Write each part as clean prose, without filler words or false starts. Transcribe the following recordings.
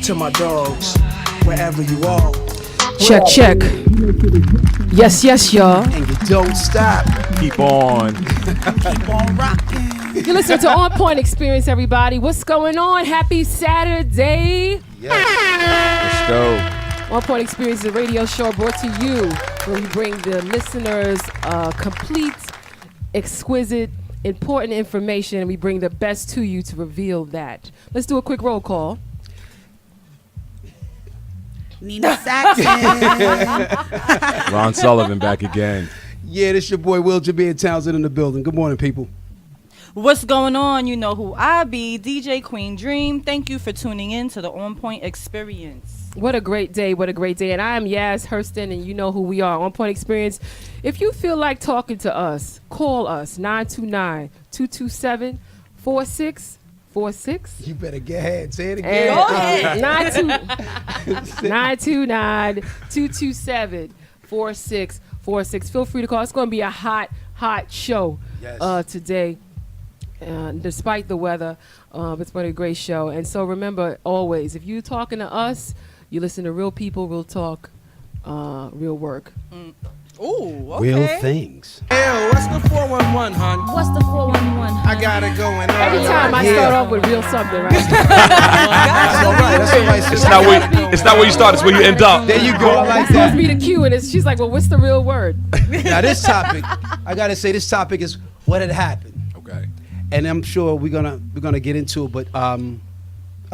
To my dogs, wherever you are. Check, check. Yes, yes, y'all. And you don't stop. Keep on. Keep on rocking. You listen to On Point Experience, everybody. What's going on? Happy Saturday. Let's go. On Point Experience is a radio show brought to you where we bring the listeners complete, exquisite, important information, and we bring the best to you to reveal that. Let's do a quick roll call. Nina Saxon. Ron Sullivan back again. Yeah, this your boy Will Jabir Townsend in the building. Good morning, people. What's going on? You know who I be, DJ Queen Dream. Thank you for tuning in to the On Point Experience. What a great day, what a great day. And I am Yaz Hurston, and you know who we are, On Point Experience. If you feel like talking to us, call us, 929-227-4646. You better get ahead. Say it again. Go ahead. 929-227-4646. Feel free to call. It's going to be a hot show today. Despite the weather, it's been a great show. And so remember, always, if you're talking to us, you listen to real people, real talk, real work. Ooh, okay. Real things. Hey, what's the 411, hon? What's the 411? I got it going on. Every time I start off with real something, right? That's all right. That's all right. It's not where you start, it's where you end up. There you go. I like It's supposed that. to be the cue, and she's like, well, what's the real word? Now, this topic, I got to say, this topic is what had happened. Okay. And I'm sure we're gonna get into it, but a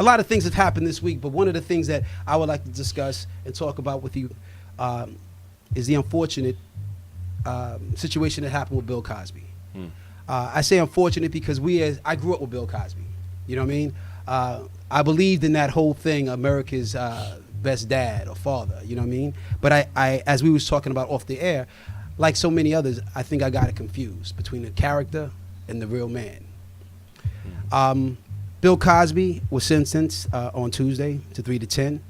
lot of things have happened this week. But one of the things that I would like to discuss and talk about with you is the unfortunate situation that happened with Bill Cosby. I say unfortunate because I grew up with Bill Cosby. You know what I mean? I believed in that whole thing, America's best dad or father. You know what I mean? But I as we was talking about off the air, like so many others, I think I got it confused between the character and the real man. Bill Cosby was sentenced on Tuesday to 3 to 10.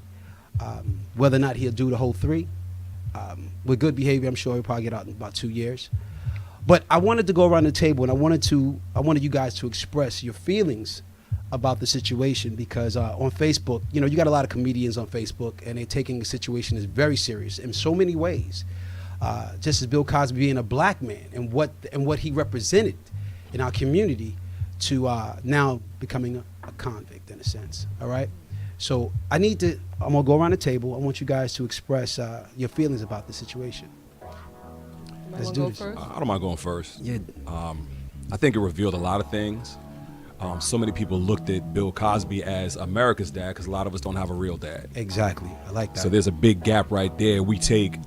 Whether or not he'll do the whole 3, with good behavior, I'm sure he'll probably get out in about 2 years. But I wanted to go around the table, and I wanted you guys to express your feelings about the situation, because on Facebook, you know, you got a lot of comedians on Facebook, and they're taking the situation as very serious in so many ways. Just as Bill Cosby being a black man and what he represented in our community, to now becoming a convict in a sense. All right. So I'm gonna go around the table. I want you guys to express your feelings about the situation. Let's do this. First? I don't mind going first. Yeah. I think it revealed a lot of things. So many people looked at Bill Cosby as America's dad because a lot of us don't have a real dad. Exactly. I like that. So there's a big gap right there. We take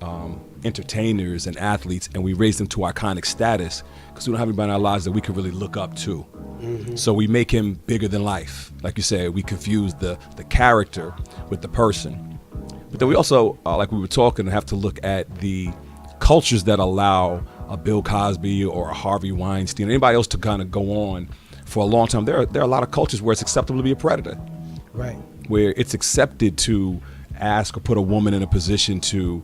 entertainers and athletes and we raise them to iconic status because we don't have anybody in our lives that we can really look up to. Mm-hmm. So we make him bigger than life. Like you said, we confuse the character with the person. But then we also, like we were talking, have to look at the cultures that allow a Bill Cosby or a Harvey Weinstein, anybody else to kind of go on for a long time. There are a lot of cultures where it's acceptable to be a predator. Right. Where it's accepted to ask or put a woman in a position to,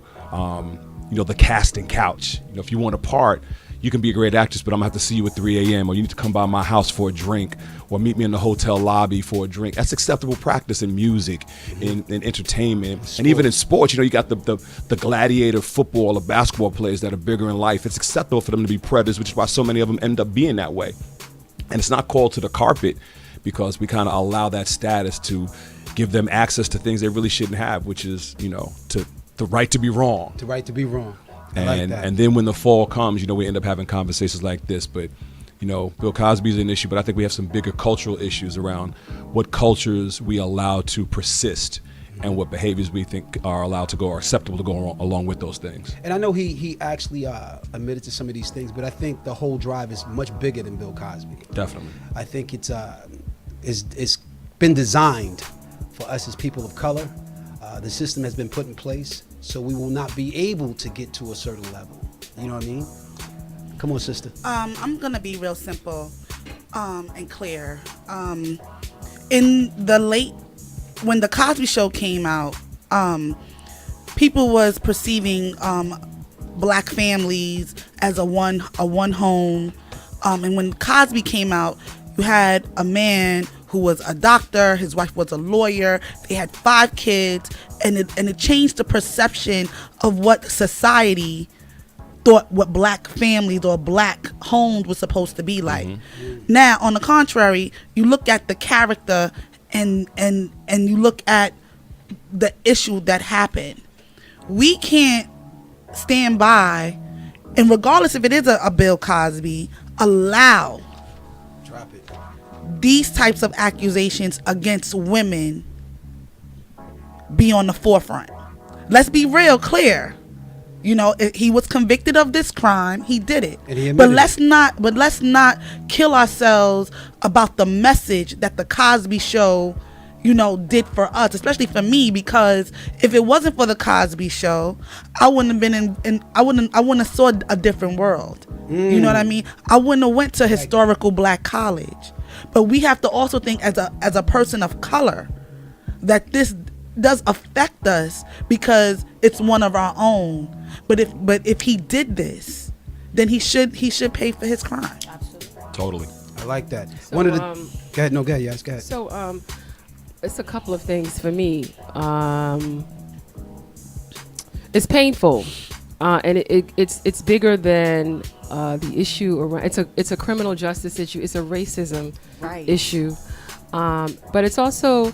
the casting couch. You know, if you want a part, you can be a great actress, but I'm gonna have to see you at 3 a.m. or you need to come by my house for a drink or meet me in the hotel lobby for a drink. That's acceptable practice in music, in entertainment, and even in sports. You know, you got the gladiator football or basketball players that are bigger in life. It's acceptable for them to be predators, which is why so many of them end up being that way. And it's not called to the carpet because we kind of allow that status to give them access to things they really shouldn't have, which is, the right to be wrong. The right to be wrong. And then when the fall comes, we end up having conversations like this. But, Bill Cosby is an issue, but I think we have some bigger cultural issues around what cultures we allow to persist and what behaviors we think are allowed to go or acceptable to go along with those things. And I know he actually admitted to some of these things, but I think the whole drive is much bigger than Bill Cosby. Definitely. I think it's been designed for us as people of color. The system has been put in place, so we will not be able to get to a certain level. You know what I mean? Come on, sister. I'm gonna be real simple and clear. In the when the Cosby Show came out, people was perceiving black families as a one home. And when Cosby came out, you had a man who was a doctor, his wife was a lawyer, they had 5 kids, and it changed the perception of what society thought what black families or black homes was supposed to be like. Now, on the contrary, you look at the character and you look at the issue that happened. We can't stand by, and regardless if it is a Bill Cosby, allow Drop it. these types of accusations against women be on the forefront. Let's be real clear. You know, he was convicted of this crime. He did it. And he but admitted let's not kill ourselves about the message that the Cosby Show, you know, did for us, especially for me, because if it wasn't for the Cosby Show, I wouldn't have been I wouldn't have saw a different world. You know what I mean? I wouldn't have went to historical black college. But we have to also think as a person of color that this does affect us because it's one of our own. But if he did this, then he should pay for his crime. Totally. I like that. So, One of the. Go ahead. No, go ahead. Yes, go ahead. So it's a couple of things for me. It's painful, and it's bigger than the issue around. It's a criminal justice issue. It's a racism issue, but it's also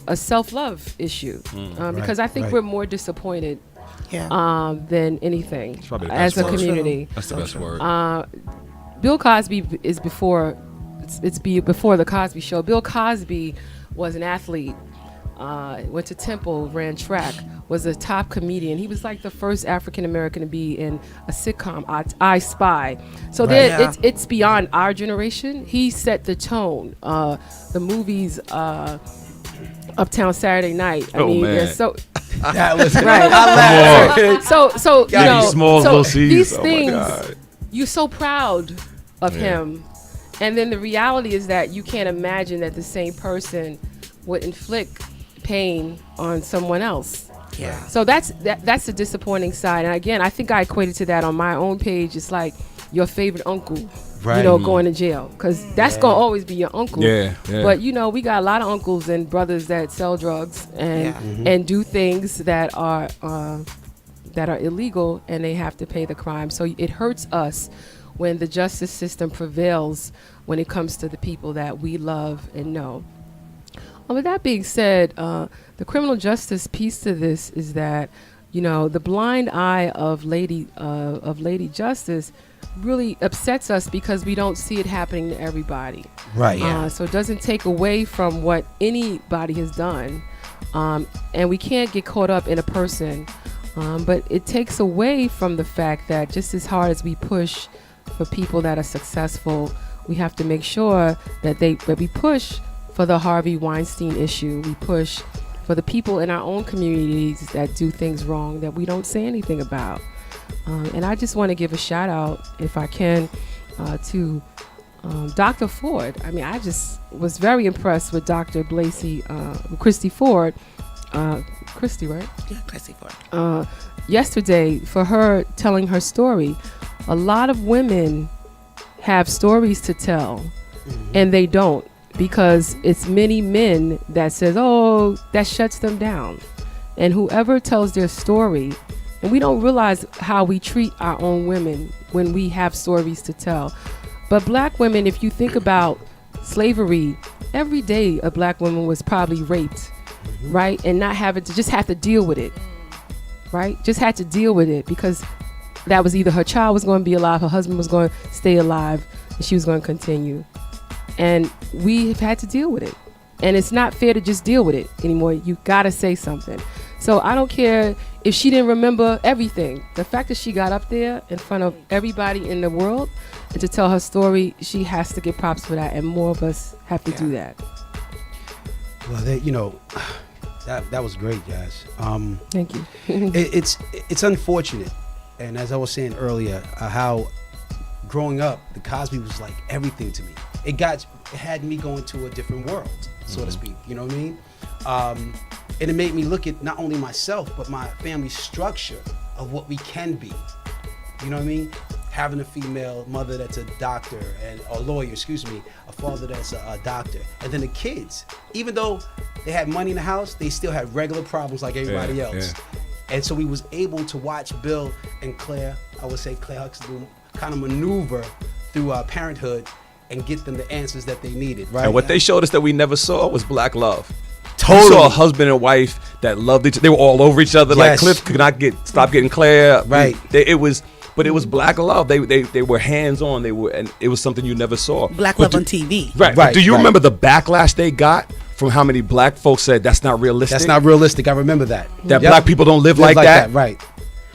a self-love issue because I think we're more disappointed than anything It's probably the as best a word. community. That's the best word. Bill Cosby is before the Cosby Show. Bill Cosby was an athlete, went to Temple, ran track, was a top comedian. He was like the first African American to be in a sitcom, I Spy. So it's beyond our generation. He set the tone. The movies, Uptown Saturday Night. I mean, man. they're so That was right. So you know, small so little C's. these Oh my things, God. you're so proud of him, and then the reality is that you can't imagine that the same person would inflict pain on someone else. Yeah. So that's the disappointing side. And again, I think I equated to that on my own page. It's like your favorite uncle, Right. you know, going to jail, because that's gonna always be your uncle. Yeah. But you know, we got a lot of uncles and brothers that sell drugs and do things that are illegal, and they have to pay the crime. So it hurts us when the justice system prevails when it comes to the people that we love and know. With that being said, the criminal justice piece to this is that, you know, the blind eye of Lady Justice really upsets us because we don't see it happening to everybody. Right. So it doesn't take away from what anybody has done, and we can't get caught up in a person, but it takes away from the fact that just as hard as we push for people that are successful, we have to make sure that we push for the Harvey Weinstein issue. We push for the people in our own communities that do things wrong that we don't say anything about. And I just want to give a shout out, if I can, to Dr. Ford. I mean, I just was very impressed with Dr. Christy Ford. Christy, right? Yeah, Christy Ford. Yesterday, for her telling her story. A lot of women have stories to tell, and they don't, because it's many men that says, oh, that shuts them down. And whoever tells their story, and we don't realize how we treat our own women when we have stories to tell. But black women, if you think about slavery, every day a black woman was probably raped, right? And not having to just have to deal with it, right? Just had to deal with it because that was either her child was going to be alive, her husband was going to stay alive, and she was going to continue. And we have had to deal with it. And it's not fair to just deal with it anymore. You got to say something. So I don't care if she didn't remember everything. The fact that she got up there in front of everybody in the world and to tell her story, she has to get props for that. And more of us have to do that. Well, that was great, Jazz. Thank you. It's unfortunate, and as I was saying earlier, how growing up, the Cosby was like everything to me. It had me going to a different world, so to speak. You know what I mean? And it made me look at not only myself but my family structure of what we can be. You know what I mean? Having a female mother that's a doctor and a lawyer, a father that's a doctor, and then the kids, even though they had money in the house, they still had regular problems like everybody else. Yeah. And so we was able to watch Bill and Claire, I would say Claire Huxtable, kind of maneuver through parenthood and get them the answers that they needed. Right. And what they showed us that we never saw was black love. Totally. We saw a husband and wife that loved each other. They were all over each other. Like Yes. Cliff could not stop getting Claire. Right. It was black love. They were hands on. And it was something you never saw. Black love on TV. Right. But do you remember the backlash they got from how many black folks said that's not realistic? That's not realistic. I remember that. That black people don't live like that. Right.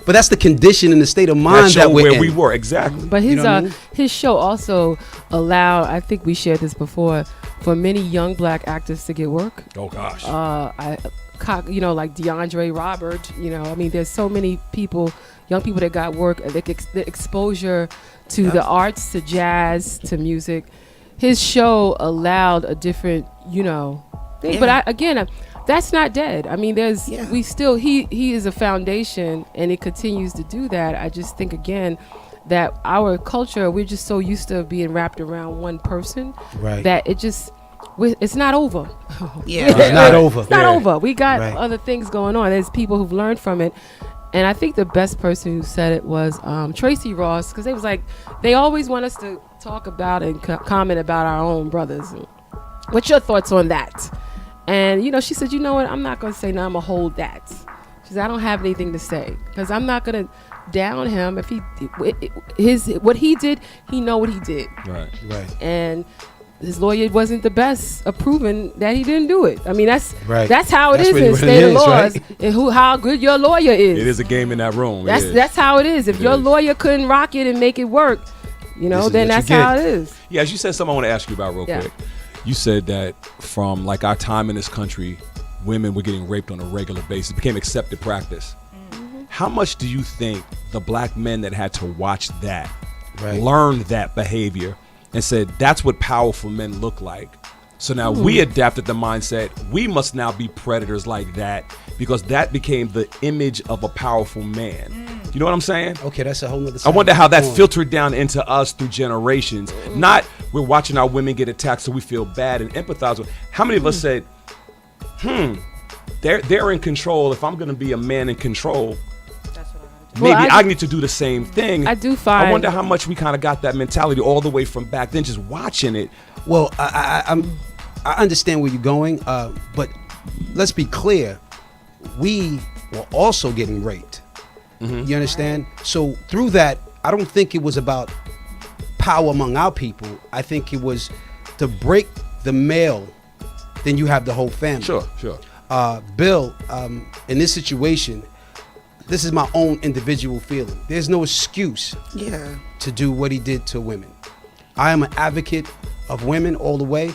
But that's the condition and the state of mind That that we're where in. we were, exactly. But his You know what I mean? his show also allowed, I think we shared this before, for many young black actors to get work. Oh gosh. Like DeAndre Robert, I mean, there's so many people, young people that got work, the exposure to the arts, to jazz, to music. His show allowed a different, thing. Yeah. But that's not dead. I mean, we still, he is a foundation and it continues to do that. I just think, again, that our culture, we're just so used to being wrapped around one person that it's not over. Yeah. It's not over. It's not over. We got Right. other things going on. There's people who've learned from it. And I think the best person who said it was Tracy Ross, because they was like, they always want us to talk about and comment about our own brothers. What's your thoughts on that? And, she said, you know what? I'm not going to say no, I'm going to hold that. She said, I don't have anything to say because I'm not going to down him. If what he did, he know what he did. Right. And his lawyer wasn't the best of proving that he didn't do it. I mean, that's how it That's is really in what state it of is, laws right? and how good your lawyer is. It is a game in that room. That's how it is. If your lawyer couldn't rock it and make it work, then that's how it is. Yeah, as you said, something I want to ask you about real quick. You said that from like our time in this country, women were getting raped on a regular basis. It became accepted practice. Mm-hmm. How much do you think the black men that had to watch that learned that behavior and said that's what powerful men look like? So now we adapted the mindset. We must now be predators like that because that became the image of a powerful man. You know what I'm saying? Okay, that's a whole nother I side. wonder how that filtered down into us through generations. Not we're watching our women get attacked so we feel bad and empathize with. How many of us said, they're in control. If I'm going to be a man in control, maybe I need to do the same thing. I do find. I wonder how much we kind of got that mentality all the way from back then, just watching it. Well, I understand where you're going, but let's be clear. We were also getting raped. You understand? So through that, I don't think it was about power among our people. I think it was to break the male, then you have the whole family. Sure. Bill, in this situation, this is my own individual feeling. There's no excuse to do what he did to women. I am an advocate of women all the way.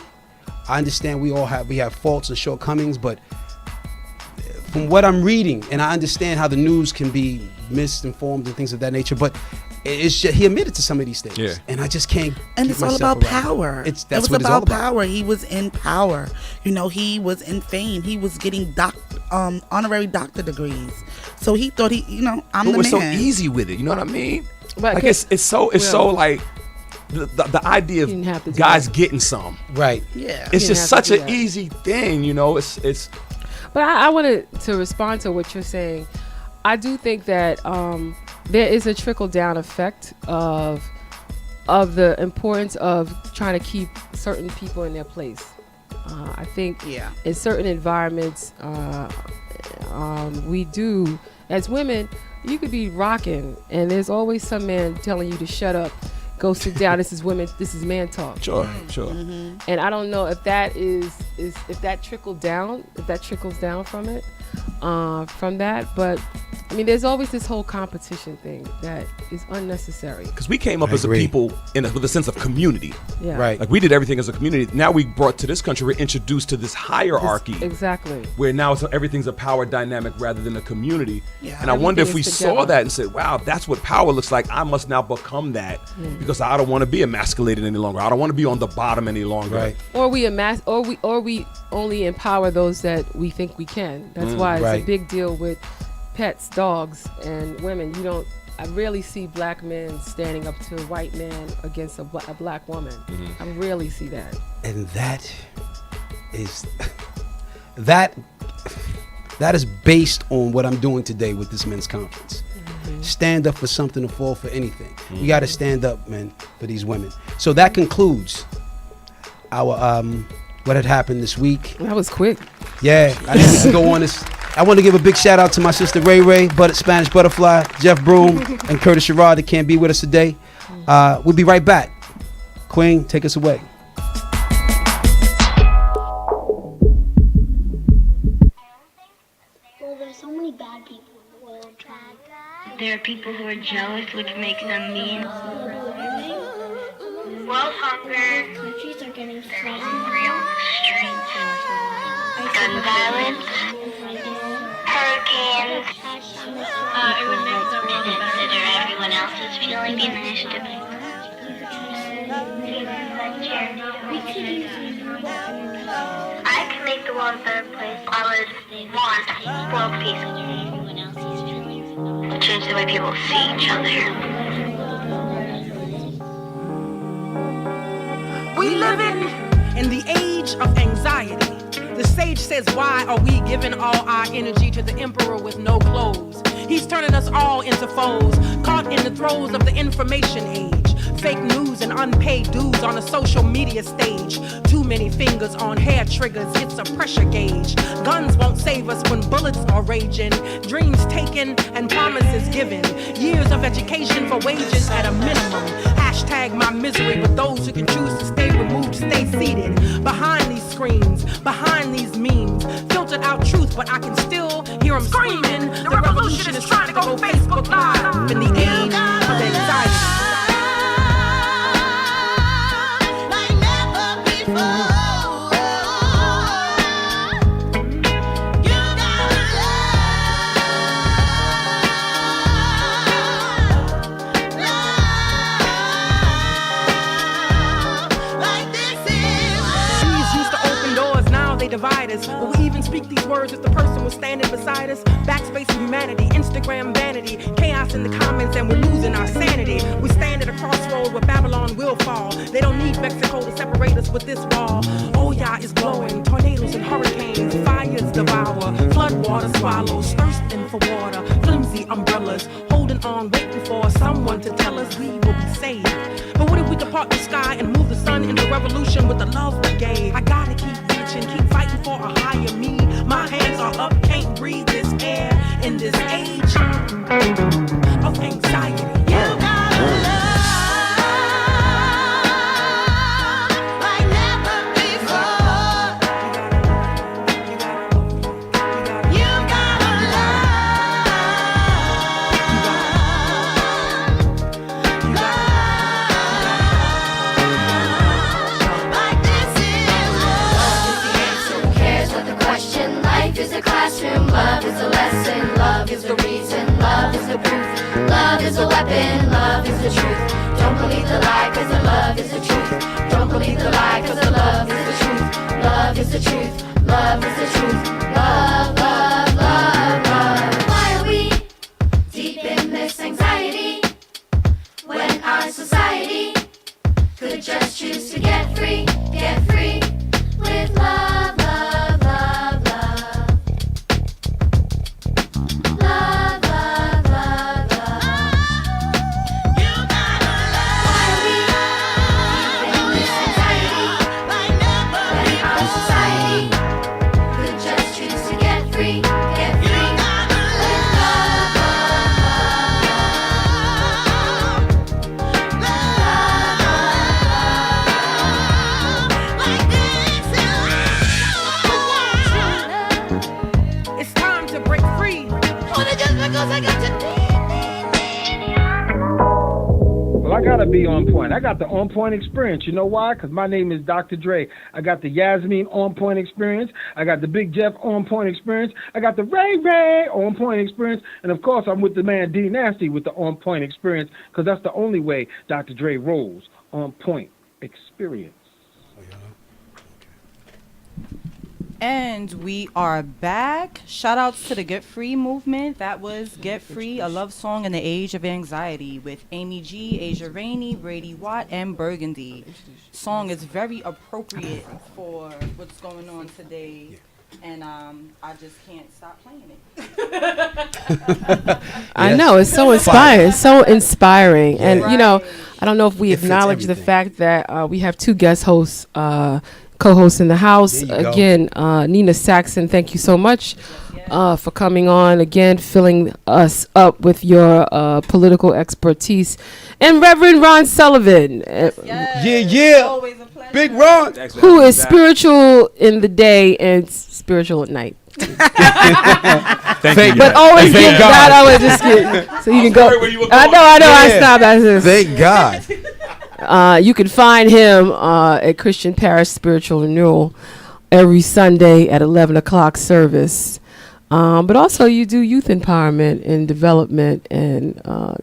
I understand we have faults and shortcomings, but from what I'm reading, and I understand how the news can be misinformed and things of that nature, but it's just, he admitted to some of these things, and I just can't. And it's all about power. It was about power. He was in power. He was in fame. He was getting honorary doctor degrees. So he thought I'm the man. But we're so easy with it. You know what I mean? But like it's so like the idea of guys getting some. Right. Yeah. It's just such an easy thing. It's. But I wanted to respond to what you're saying. I do think that there is a trickle-down effect of the importance of trying to keep certain people in their place. I think in certain environments, we do, as women, you could be rocking, and there's always some man telling you to shut up, go sit down. This is man talk. Sure. Mm-hmm. And I don't know if that if that trickles down from it, from that. But I mean, there's always this whole competition thing that is unnecessary. Because we came up I as a agree. people with a sense of community. Yeah. Right. Like we did everything as a community. Now we brought to this country, we're introduced to this hierarchy. Exactly. Where now everything's a power dynamic rather than a community. Yeah. And I wonder if we Everything is saw together. that and said, wow, that's what power looks like. I must now become that because I don't want to be emasculated any longer. I don't want to be on the bottom any longer. Right. Or we only empower those that we think we can. That's why it's Right. a big deal with pets, dogs, and women. I rarely see black men standing up to a white man against a black woman. I rarely see that. And that is that is based on what I'm doing today with this men's conference. Stand up for something to fall for anything. You got to stand up, man, for these women. So that concludes our what had happened this week. That was quick. Yeah, I think we can go on this. I want to give a big shout out to my sister Ray Ray, Spanish Butterfly, Jeff Broom, and Curtis Sherrod that can't be with us today. We'll be right back. Queen, take us away. Well, there's so many bad people in the world. There are people who are jealous, which makes them mean. World hunger. Countries are getting They're hungry on the streets. Gun violence. Hurricanes. It would make the world a better Consider everyone else's feeling diminished. I can make the world a better place. I would want world peace. Change the way people see each other. We live in the age of anxiety. The sage says, why are we giving all our energy to the emperor with no clothes? He's turning us all into foes, caught in the throes of the information age. Fake news and unpaid dues on a social media stage. Too many fingers on hair triggers, it's a pressure gauge. Guns won't save us when bullets are raging. Dreams taken and promises given. Years of education for wages at a minimum. Hashtag my misery, but those who can choose to stay removed, stay seated. Behind these screens, behind these memes. Filtered out truth, but I can still hear them screaming. The revolution is trying to go Facebook Live in the age of anxiety. Divide us, but we even speak these words if the person was standing beside us. Backspace humanity, Instagram vanity, chaos in the comments, and we're losing our sanity. We stand at a crossroad where Babylon will fall. They don't need Mexico to separate us with this wall. Oh yeah, is blowing, tornadoes and hurricanes, fires devour, flood water swallows, thirsting for water, flimsy umbrellas, holding on, waiting for someone to tell us we will be saved. But what if we could part the sky and move the sun into revolution with the love brigade? I gotta keep keep fighting for a higher me. My hands are up, can't breathe this air in this age of anxiety. You gotta love like never before. You gotta is a classroom, love is a lesson, love is the reason, love is the proof, love is a weapon, love is the truth. Don't believe the lie, cause the love is the truth. Don't believe the lie, cause the love is the truth. Love is the truth, love is the truth. Love, love, love, love. Why are we deep in this anxiety when our society could just choose to get free with love, love, love, love. Love, love, love, love. You gotta love. Why are we deep in this anxiety when our society could just I gotta be on point. I got the on point experience. You know why? Because my name is Dr. Dre. I got the Yasmin on point experience. I got the Big Jeff on point experience. I got the Ray on point experience. And of course, I'm with the man D Nasty with the on point experience, because that's the only way Dr. Dre rolls. On point experience. And we are back. Shout outs to the Get Free movement. That was Get Free, a love song in the age of anxiety with Amy G, Asia Rainey, Brady Watt, and Burgundy. Song is very appropriate for what's going on today. And I just can't stop playing it. I know, it's so inspiring. It's so inspiring. And, you know, I don't know if we acknowledge the fact that we have two guest hosts, co-hosts in the house. Again, Nina Saxon, thank you so much for coming on. Again, filling us up with your political expertise. And Reverend Ron Sullivan. Yeah. Big Ron. Who is spiritual in the day and spiritual at night. Thank you. But always give God. Always just get, so you can go. I know. I stopped. Thank God. You can find him at Christian Parish Spiritual Renewal every Sunday at 11 o'clock service. But also you do youth empowerment and development, and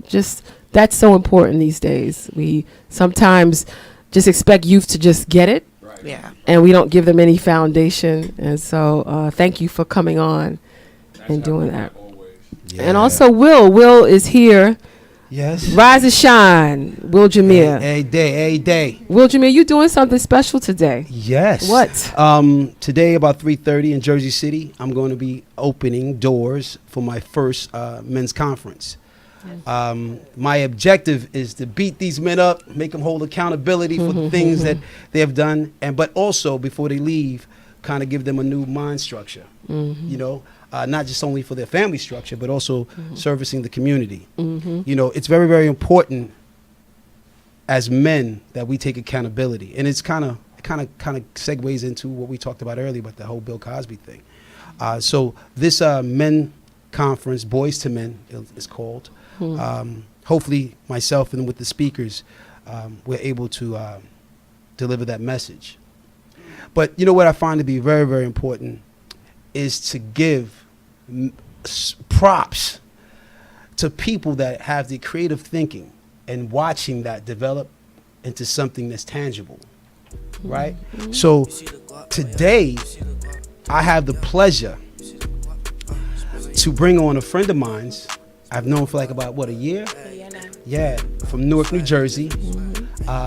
just that's so important these days. We sometimes just expect youth to just get it. Yeah. And we don't give them any foundation. And so thank you for coming on and doing that. Yeah. And also Will is here. Yes. Rise and shine, Will Jameer. A day. Will Jameer, you doing something special today? Yes. What? Today about 3:30 in Jersey City, I'm going to be opening doors for my first men's conference. My objective is to beat these men up, make them hold accountability for the things that they have done, but also before they leave, kind of give them a new mind structure. You know, not just only for their family structure, but also servicing the community. You know, it's very, very important as men that we take accountability, and it's kind of segues into what we talked about earlier about the whole Bill Cosby thing. So this men conference, Boys to Men, is called. Hopefully myself and with the speakers, we're able to deliver that message. But you know what I find to be very, very important is to give props to people that have the creative thinking and watching that develop into something that's tangible, right? So today I have the pleasure to bring on a friend of mine's. I've known for like about, a year? Yeah, from Newark, New Jersey.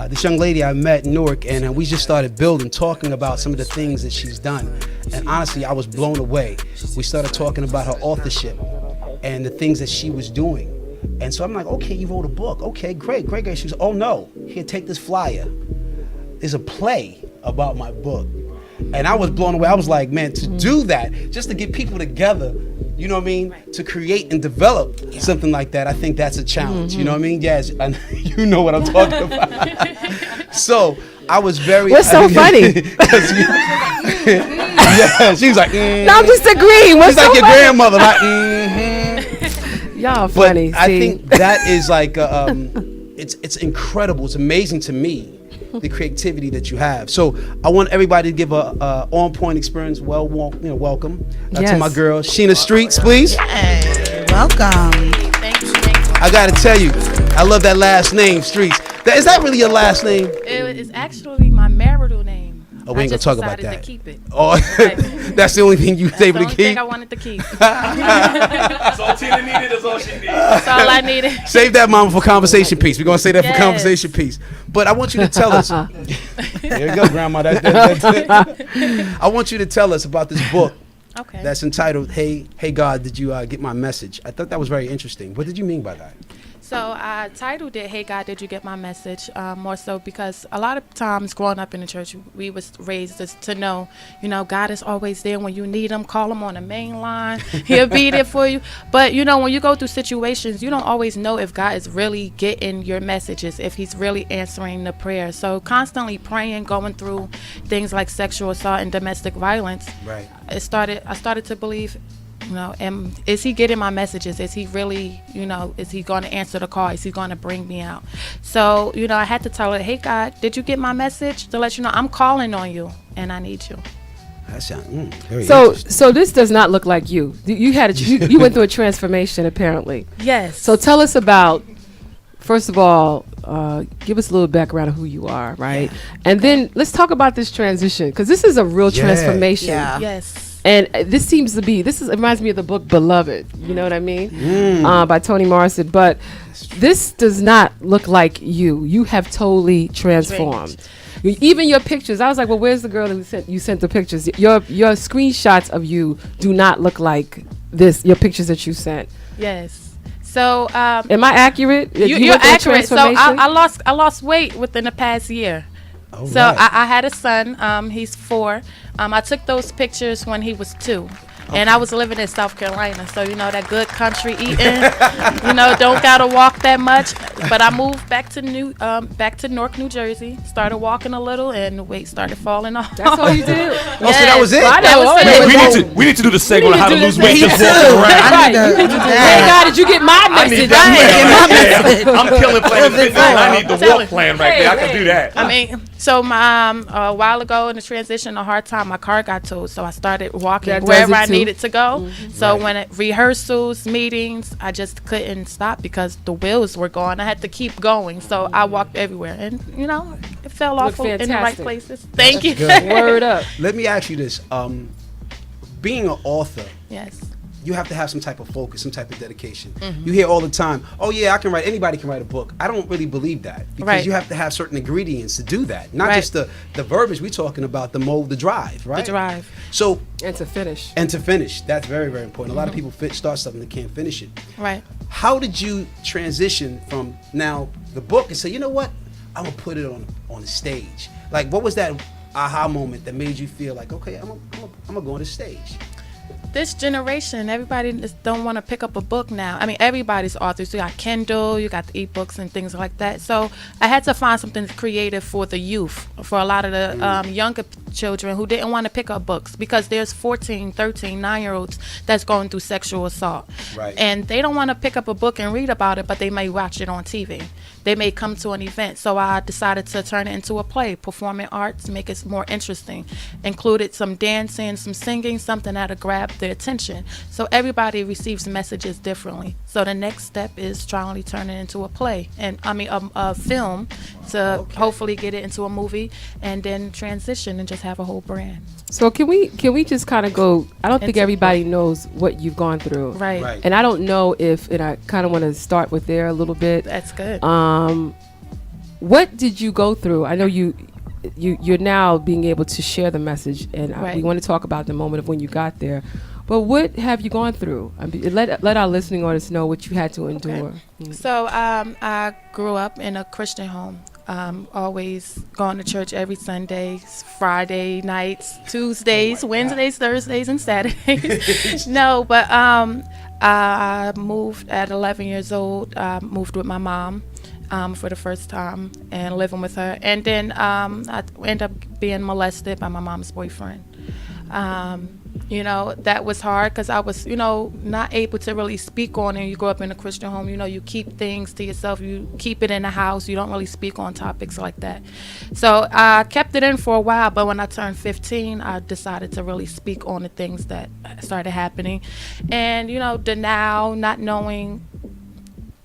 This young lady I met in Newark, and we just started talking about some of the things that she's done. And honestly, I was blown away. We started talking about her authorship and the things that she was doing. And so I'm like, okay, you wrote a book. Okay, great. She was, oh no, here, take this flyer. There's a play about my book. And I was blown away. I was like, man, to do that, just to get people together, you know what I mean, to create and develop something like that, I think that's a challenge. You know what I mean? Yes, you know what I'm talking about. So I was very... What's so funny? Yeah, she was like, No, I'm just agreeing. What's she's so like your funny? grandmother, like, Y'all But funny. I think that is like, it's incredible. It's amazing to me, the creativity that you have. So I want everybody to give a on-point experience. Welcome to my girl, Chainah Street, please. Hey, welcome. Thank you. I gotta tell you, I love that last name, Streets. Is that really your last name? It is actually my marital name. Oh, we ain't gonna talk about decided that. to keep it. Oh, that's the only thing you was able to That's the only keep? thing I wanted to keep. That's all Tina needed. That's all she needed. That's all I needed. Save that, mama, for conversation piece. We're gonna say that for Yes. conversation piece. But I want you to tell us. There you go, Grandma. That's it. I want you to tell us about this book. Okay. That's entitled "Hey God, Did You Get My Message?" I thought that was very interesting. What did you mean by that? So I titled it, Hey God, Did You Get My Message? More so because a lot of times growing up in the church, we was raised to know, God is always there when you need him. Call him on the main line. He'll be there for you. But, when you go through situations, you don't always know if God is really getting your messages, if he's really answering the prayer. So constantly praying, going through things like sexual assault and domestic violence. Right. I started to believe You know, and is he getting my messages? Is he really, you know, is he going to answer the call? Is he going to bring me out? So, you know, I had to tell her, hey, God, did you get my message? To let you know, I'm calling on you and I need you. That sounds very So interesting. so this does not look like you. You had you went through a transformation apparently. Yes. So tell us about, first of all, give us a little background of who you are, right? And then let's talk about this transition, because this is a real transformation. Yeah. Yes. And this it reminds me of the book Beloved, you know what I mean? By Toni Morrison. But this does not look like you. You have totally transformed. Even your pictures, I was like, well, where's the girl who sent the pictures? Your screenshots of you do not look like this, your pictures that you sent. Yes. So am I accurate? You're accurate. So I lost weight within the past year. Oh, So right. I had a son. He's 4. I took those pictures when he was 2. And I was living in South Carolina, so you know that good country eating. You know, don't gotta walk that much. But I moved back to Newark, New Jersey. Started walking a little, and the weight started falling off. That's all you did? Oh, so that was it? That was it. We need to do the segment on how to lose weight Me just too. walking around. Right. Hey, God, did you get my I need message? that plan. I'm killing Planet Fitness. I need the walk plan right there. I can do that. I mean, so my a while ago in the transition, a hard time, my car got towed, so I started walking That does wherever it I too. needed to go. So when it rehearsals, meetings, I just couldn't stop because the wheels were gone. I had to keep going, so I walked everywhere, and you know, it fell off in the right fantastic. places. Thank you. Word up. Let me ask you this. Being an author, Yes. you have to have some type of focus, some type of dedication. You hear all the time, oh yeah, I can write, anybody can write a book. I don't really believe that, because Right. you have to have certain ingredients to do that. Not Right. just the verbiage, we're talking about the mold, the drive, right? The drive. So, And to finish. that's very, very important. A lot of people start something and can't finish it. Right. How did you transition from now the book and say, you know what, I'm gonna put it on the stage? Like, what was that aha moment that made you feel like, okay, I'm gonna go on the stage? This generation, everybody just don't want to pick up a book now. I mean, everybody's authors. You got Kindle, you got the ebooks and things like that. So I had to find something creative for the youth, for a lot of the younger children who didn't want to pick up books, because there's 14, 13, 9-year-olds that's going through sexual assault. Right. And they don't want to pick up a book and read about it, but they may watch it on TV. They may come to an event. So I decided to turn it into a play, performing arts, make it more interesting. Included some dancing, some singing, something that'll grab their attention. So everybody receives messages differently. So the next step is trying to turn it into a play, and a film, to hopefully get it into a movie, and then transition and just have a whole brand. So can we just kind of go, I don't think Into everybody knows what you've gone through. Right. Right. And I don't know and I kind of want to start with there a little bit. That's good. What did you go through? I know you're now being able to share the message, and we Right. want to talk about the moment of when you got there. But what have you gone through? I mean, let our listening audience know what you had to endure. So I grew up in a Christian home. Always going to church every Sunday, Friday nights, Tuesdays, Wednesdays, Thursdays, and Saturdays. No, but I moved at 11 years old. Moved with my mom for the first time and living with her. And then I ended up being molested by my mom's boyfriend. You know, that was hard because I was, you know, not able to really speak on it. You grow up in a Christian home, you know, you keep things to yourself. You keep it in the house. You don't really speak on topics like that. So I kept it in for a while, but when I turned 15, I decided to really speak on the things that started happening. And, you know, denial, not knowing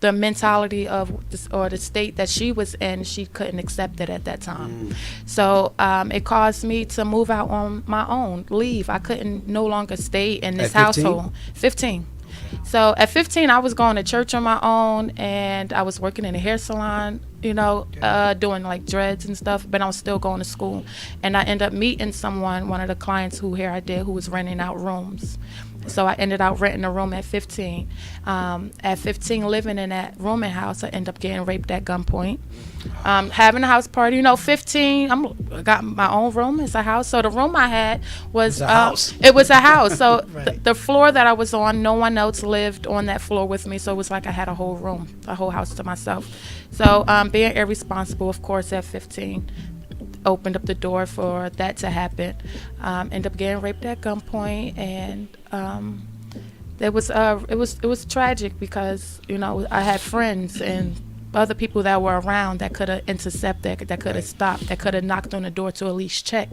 the mentality of this, or the state that she was in, she couldn't accept it at that time. So it caused me to move out on my own, leave. I couldn't no longer stay in this At 15? household. 15. So at 15, I was going to church on my own, and I was working in a hair salon, you know, doing like dreads and stuff, but I was still going to school. And I ended up meeting someone, one of the clients who was renting out rooms. So I ended up renting a room at 15. At 15, living in that rooming house, I ended up getting raped at gunpoint. Having a house party, you know, 15, I got my own room. It's a house. So the room I had was a house. It was a house. So Right. the floor that I was on, no one else lived on that floor with me. So it was like I had a whole room, a whole house to myself. So being irresponsible, of course, at 15, opened up the door for that to happen. Ended up getting raped at gunpoint, and it was tragic because I had friends and other people that were around that could have intercepted, that could have stopped, that could have knocked on the door to at least check,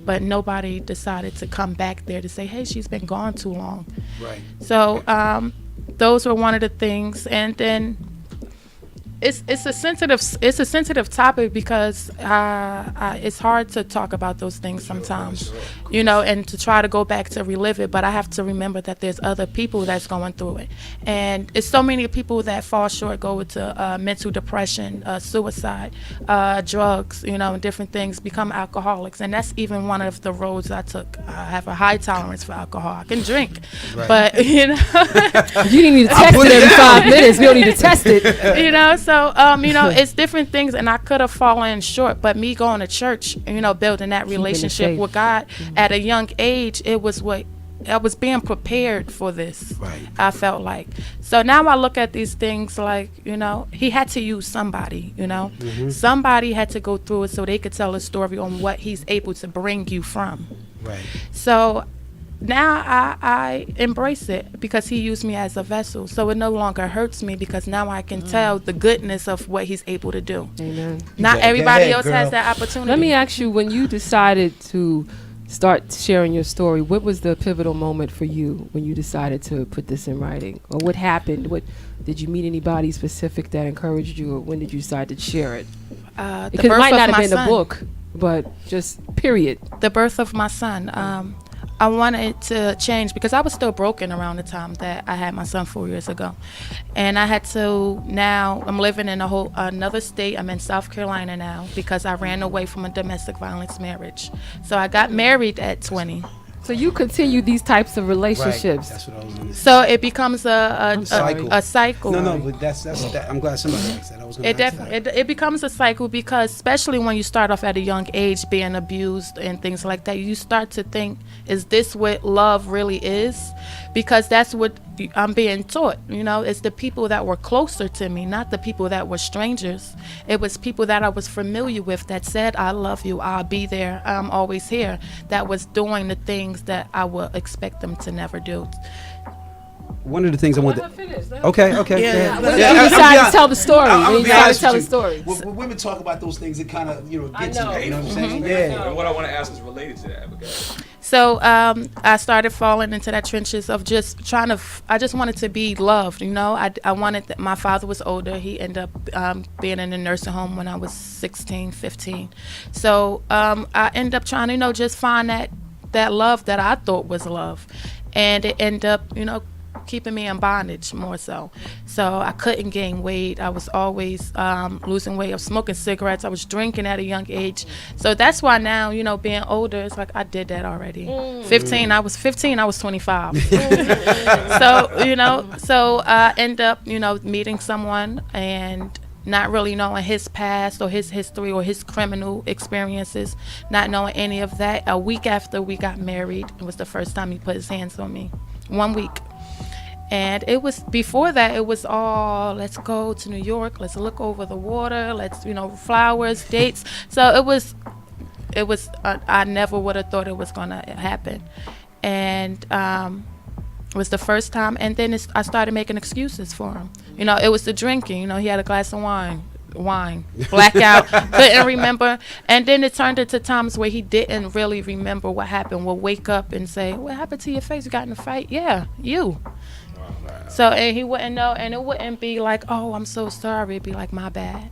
but nobody decided to come back there to say, hey, she's been gone too long. Right. So those were one of the things, and then it's a sensitive topic because it's hard to talk about those things sometimes, and to try to go back to relive it. But I have to remember that there's other people that's going through it, and it's so many people that fall short, go into mental depression, suicide, drugs, and different things, become alcoholics, and that's even one of the roads I took. I have a high tolerance for alcohol. I can drink, but you didn't need to test it every 5 minutes. We don't need to test it. So, it's different things, and I could have fallen short, but me going to church, building that relationship with God at a young age, it was what I was being prepared for this. Right. I felt like. So now I look at these things like, he had to use somebody, somebody had to go through it so they could tell a story on what he's able to bring you from. Right. So now I embrace it because he used me as a vessel. So it no longer hurts me because now I can tell the goodness of what he's able to do. Amen. Not everybody else has that opportunity. Let me ask you, when you decided to start sharing your story, what was the pivotal moment for you when you decided to put this in writing? Or what happened? Did you meet anybody specific that encouraged you, or when did you decide to share it? Because it might not have been a book, but just period. The birth of my son. I wanted to change because I was still broken around the time that I had my son 4 years ago. And I had to, now I'm living in another state. I'm in South Carolina now because I ran away from a domestic violence marriage. So I got married at 20. So you continue these types of relationships. Right. That's what I was going to say. So it becomes a cycle. No, but that's I'm glad somebody asked that. I was going to ask that. It becomes a cycle because especially when you start off at a young age being abused and things like that, you start to think, is this what love really is? Because that's what I'm being taught. It's the people that were closer to me, not the people that were strangers. It was people that I was familiar with that said, I love you, I'll be there, I'm always here, that was doing the things that I would expect them to never do. One of the things I want to... Okay. Yeah. You decided to tell the story. You decided to tell the story. When women talk about those things, it kind of, gets you. You know what I'm saying? Mm-hmm. Yeah. And what I want to ask is related to that, Abigail. So I started falling into that trenches of just trying to, I just wanted to be loved, I wanted, my father was older. He ended up being in a nursing home when I was 16, 15. So I ended up trying to, just find that love that I thought was love. And it ended up, keeping me in bondage more so. So I couldn't gain weight. I was always losing weight. I was smoking cigarettes. I was drinking at a young age. So that's why now, being older, it's like I did that already. 15, I was 25. So I end up, meeting someone and not really knowing his past or his history or his criminal experiences, not knowing any of that. A week after we got married, it was the first time he put his hands on me. 1 week. And it was, before that, it was all, let's go to New York, let's look over the water, let's, flowers, dates. So it was, I never would have thought it was going to happen. And it was the first time. And then I started making excuses for him. It was the drinking. He had a glass of wine, blackout, couldn't remember. And then it turned into times where he didn't really remember what happened. We'll wake up and say, what happened to your face? You got in a fight? Yeah, you. So, and he wouldn't know, and it wouldn't be like, oh, I'm so sorry. It'd be like, my bad.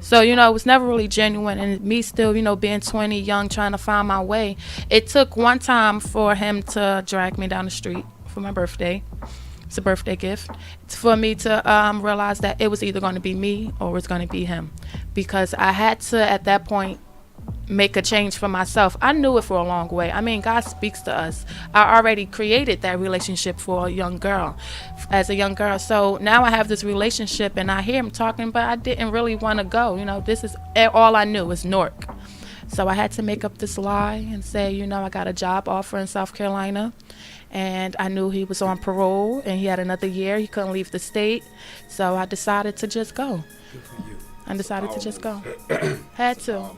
So, it was never really genuine. And me still, being 20, young, trying to find my way. It took one time for him to drag me down the street for my birthday. It's a birthday gift. It's for me to realize that it was either going to be me or it was going to be him. Because I had to, at that point, make a change for myself. I knew it for a long way. I mean, God speaks to us. I already created that relationship for a young girl, as a young girl. So now I have this relationship and I hear him talking, but I didn't really want to go. This is all I knew was Newark. So I had to make up this lie and say, I got a job offer in South Carolina. And I knew he was on parole and he had another year. He couldn't leave the state. So I decided to just go. Good for you. I decided to just go. Had to.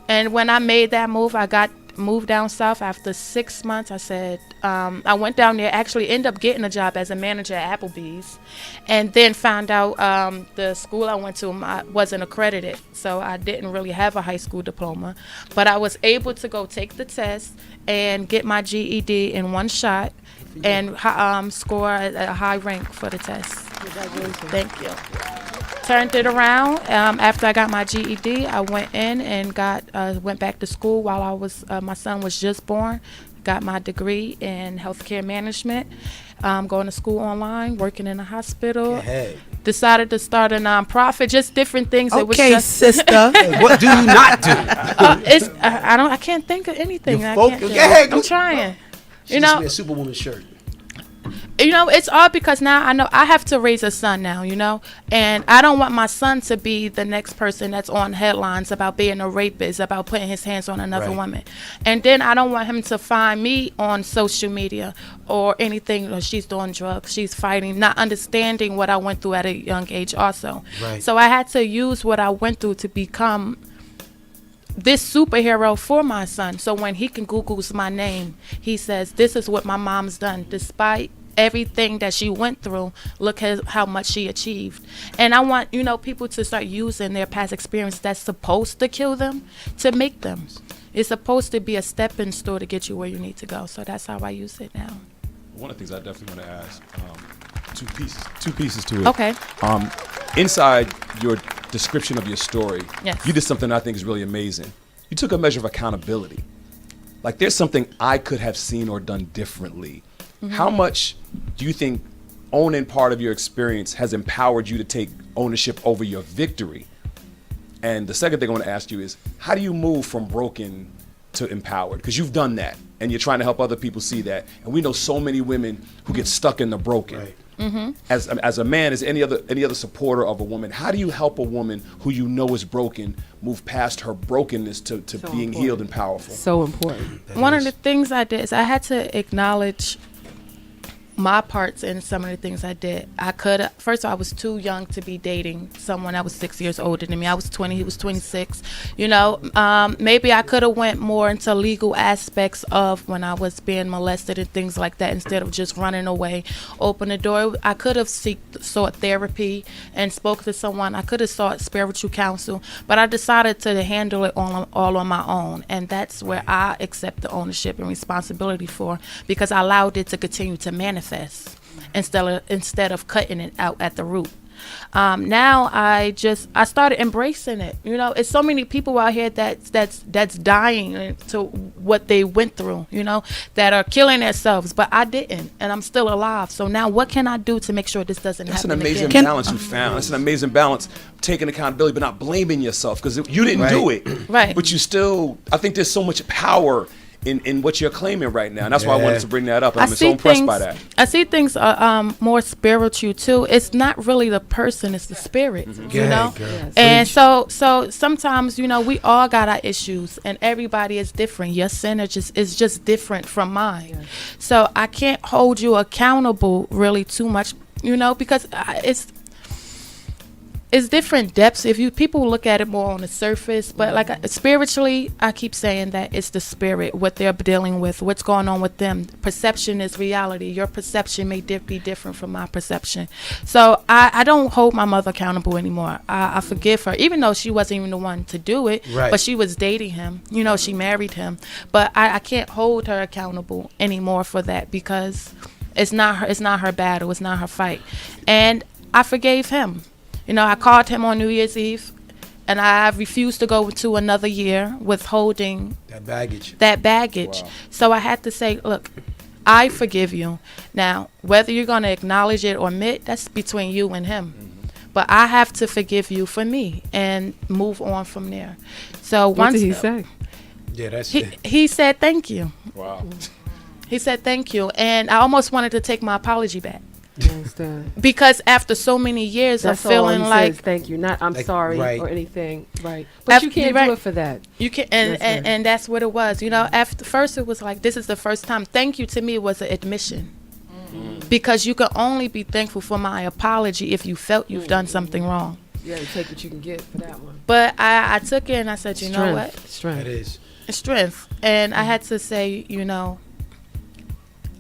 And when I made that move, I got moved down south after 6 months. I said, I went down there, actually ended up getting a job as a manager at Applebee's, and then found out the school I went to wasn't accredited, so I didn't really have a high school diploma. But I was able to go take the test and get my GED in one shot and score a high rank for the test. Thank you. Turned it around. After I got my GED, I went in and went back to school while I was my son was just born. Got my degree in healthcare management. Going to school online, working in a hospital. Hey. Decided to start a nonprofit. Just different things. Okay, it was just sister. What do you not do? I can't think of anything. I'm trying. She just wear a Superwoman shirt. It's all because now I know I have to raise a son now, and I don't want my son to be the next person that's on headlines about being a rapist, about putting his hands on another woman. And then I don't want him to find me on social media or anything, she's doing drugs, she's fighting, not understanding what I went through at a young age also. Right. So I had to use what I went through to become this superhero for my son. So when he can Google's my name, he says, this is what my mom's done. Despite everything that she went through, look at how much she achieved. And I want, people to start using their past experience that's supposed to kill them to make them. It's supposed to be a stepping stone to get you where you need to go. So that's how I use it now. One of the things I definitely want to ask, two pieces to it. Okay. Inside your description of your story, yes, you did something I think is really amazing. You took a measure of accountability. Like, there's something I could have seen or done differently. Mm-hmm. How much do you think owning part of your experience has empowered you to take ownership over your victory? And the second thing I want to ask you is, how do you move from broken to empowered? Because you've done that, and you're trying to help other people see that. And we know so many women who get stuck in the broken. Right. Mm-hmm. As a man, as any other supporter of a woman, how do you help a woman who you know is broken move past her brokenness to being important, healed and powerful? So important. One of the things I did is I had to acknowledge my parts in some of the things I did. First of all, I was too young to be dating someone that was 6 years older than me. I was 20, he was 26. Maybe I could have went more into legal aspects of when I was being molested and things like that instead of just running away. Open the door. I could have sought therapy and spoke to someone. I could have sought spiritual counsel, but I decided to handle it all on my own. And that's where I accept the ownership and responsibility for, because I allowed it to continue to manifest instead of cutting it out at the root. Now I started embracing it. It's so many people out here that's dying to what they went through, that are killing themselves, but I didn't, and I'm still alive. So now what can I do to make sure this doesn't happen again? That's an amazing balance you found. That's an amazing balance, taking accountability but not blaming yourself, because you didn't do it. Right. But you still, I think there's so much power in what you're claiming right now, and that's why I wanted to bring that up. And I'm so impressed by that. I see things more spiritual too. It's not really the person; it's the spirit. Mm-hmm. Yes. And so sometimes we all got our issues, and everybody is different. Your sin is just different from mine. Yes. So I can't hold you accountable really too much, because it's different depths. People look at it more on the surface, but spiritually, I keep saying that it's the spirit, what they're dealing with, what's going on with them. Perception is reality. Your perception may be different from my perception. So I don't hold my mother accountable anymore. I forgive her, even though she wasn't even the one to do it, right, but she was dating him. She married him. But I can't hold her accountable anymore for that, because it's not her battle. It's not her fight. And I forgave him. I called him on New Year's Eve, and I refused to go to another year withholding that baggage. Wow. So I had to say, look, I forgive you. Now, whether you're going to acknowledge it or admit, that's between you and him. Mm-hmm. But I have to forgive you for me and move on from there. So what did he say? Yeah, that's he said thank you. Wow. He said thank you, and I almost wanted to take my apology back. Because after so many years of feeling like thank you, not I'm sorry, right, or anything, right? But you can't do it for that. You can, and that's what it was. After first it was like, this is the first time. Thank you to me was an admission, because you can only be thankful for my apology if you felt you've done something wrong. You got to take what you can get for that one. But I took it and I said, you know what? Strength. It is. Strength. And I had to say,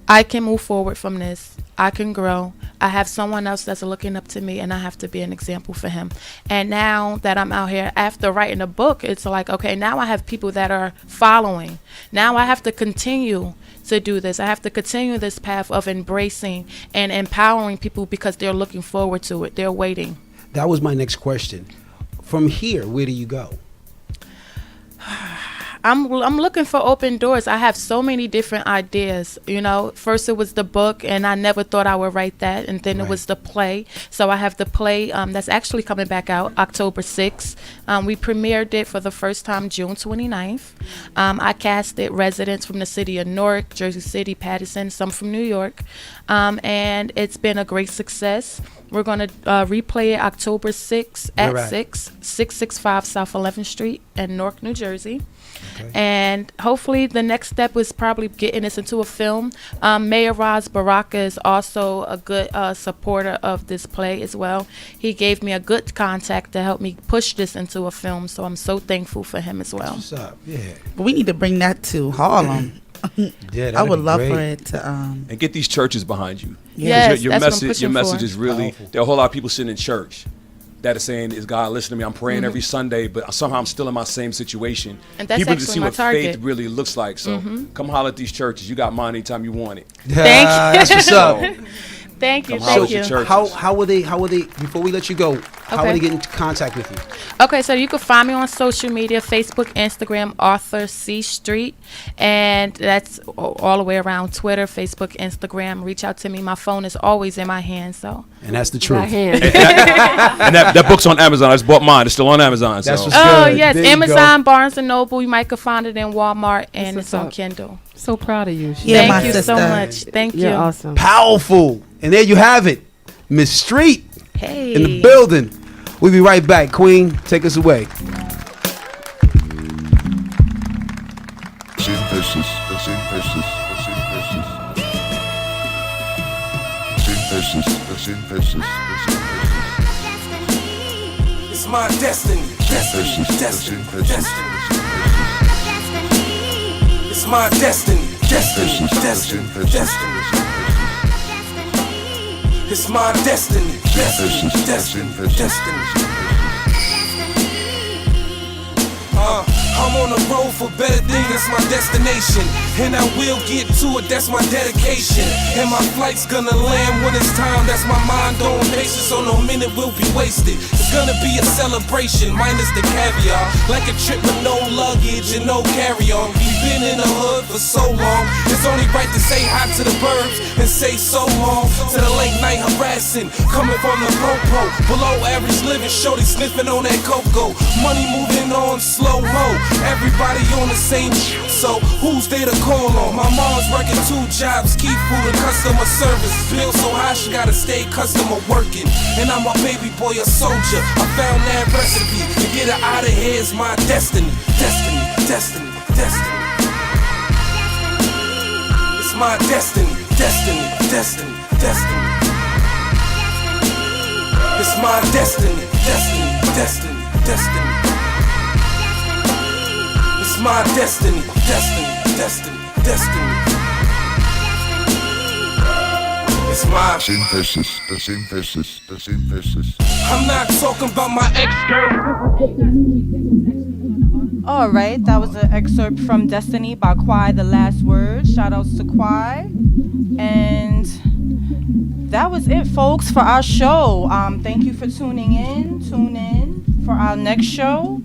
I can move forward from this. I can grow. I have someone else that's looking up to me, and I have to be an example for him. And now that I'm out here, after writing a book, it's like, okay, now I have people that are following. Now I have to continue to do this. I have to continue this path of embracing and empowering people because they're looking forward to it. They're waiting. That was my next question. From here, where do you go? I'm looking for open doors. I have so many different ideas. First it was the book, and I never thought I would write that. And then it was the play. So I have the play that's actually coming back out October 6th. We premiered it for the first time June 29th. I casted residents from the city of Newark, Jersey City, Paterson, some from New York. And it's been a great success. We're going to replay it October 6th at 665 South 11th Street in Newark, New Jersey. Okay. And hopefully the next step is probably getting this into a film. Mayor Roz Baraka is also a good supporter of this play as well. He gave me a good contact to help me push this into a film, so I'm so thankful for him as well. What's up? Yeah. But we need to bring that to Harlem. Yeah, I would love for it to and get these churches behind you. Yes, your that's message, what I'm pushing for. is really Powerful. there are a whole lot of people sitting in church that are saying, "Is God listening to me? I'm praying every Sunday, but somehow I'm still in my same situation." And that's people need to actually see my what target. faith really looks like. So come holler at these churches. You got mine anytime you want it. Thank you. That's what's up. Thank you. Come holler Thank at your you. churches. How will they, before we let you go, how will Okay. they get into contact with you? Okay, so you can find me on social media, Facebook, Instagram, Arthur C. Street. And that's all the way around Twitter, Facebook, Instagram. Reach out to me. My phone is always in my hand, so. And that's the truth. Right hand. And that book's on Amazon. I just bought mine. It's still on Amazon. That's so. what's Oh, good. yes, There you Amazon, Barnes & Noble. You might could find it in Walmart, and what's it's on up. Kindle. So proud of you. Yeah, my Thank you so sister. much. Thank You're you. awesome. Powerful. And there you have it. Miss Street Hey. in the building. We'll be right back. Queen, take us away. It's my destiny. Destiny. Destiny. Destiny. It's my destiny. Destiny. Destiny. Destiny. It's my destiny. Destiny. Destiny. Destiny. I'm on the road for better things, that's my destination. And I will get to it, that's my dedication. And my flight's gonna land when it's time, that's my mind on patience, so no minute will be wasted. It's gonna be a celebration, minus the caviar. Like a trip with no luggage and no carry-on. We've been in the hood for so long, it's only right to say hi to the birds and say so long to the late night harassing, coming from the popo. Below average living, shorty sniffing on that cocoa. Money moving on slow-mo. Everybody on the same so who's there to call on? My mom's working 2 jobs, keep food and customer service. Bill so high she gotta stay customer working. And I'm a baby boy, a soldier. I found that recipe to get her out of here is my destiny. Destiny, destiny, destiny. It's my destiny, destiny, destiny, destiny. It's my destiny, destiny, destiny, destiny. It's my destiny, destiny, destiny, destiny. It's my synthesis, the synthesis, the synthesis. I'm not talking about my ex-girl. All right, that was an excerpt from Destiny by Kwai, The Last Word. Shout outs to Kwai. And that was it, folks, for our show. Thank you for tuning in. Tune in for our next show.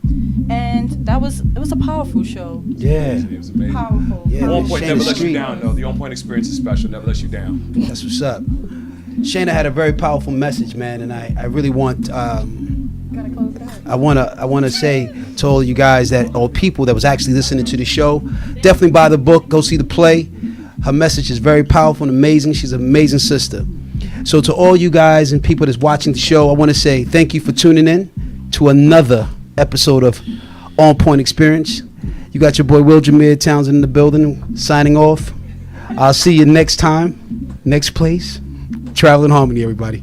And it was a powerful show. Yeah. It was amazing. Powerful. Yeah, OnPoint Chainah never lets you Street. down, though. The OnPoint experience is special. Never lets you down. That's what's up. Chainah had a very powerful message, man, and I really want I wanna say to all you guys that all people that was actually listening to the show, definitely buy the book, go see the play. Her message is very powerful and amazing. She's an amazing sister. So to all you guys and people that's watching the show, I want to say thank you for tuning in to another episode of OnPoint Experience. You got your boy Will Jameer Townsend in the building, signing off. I'll see you next time, next place. Travel in harmony, everybody.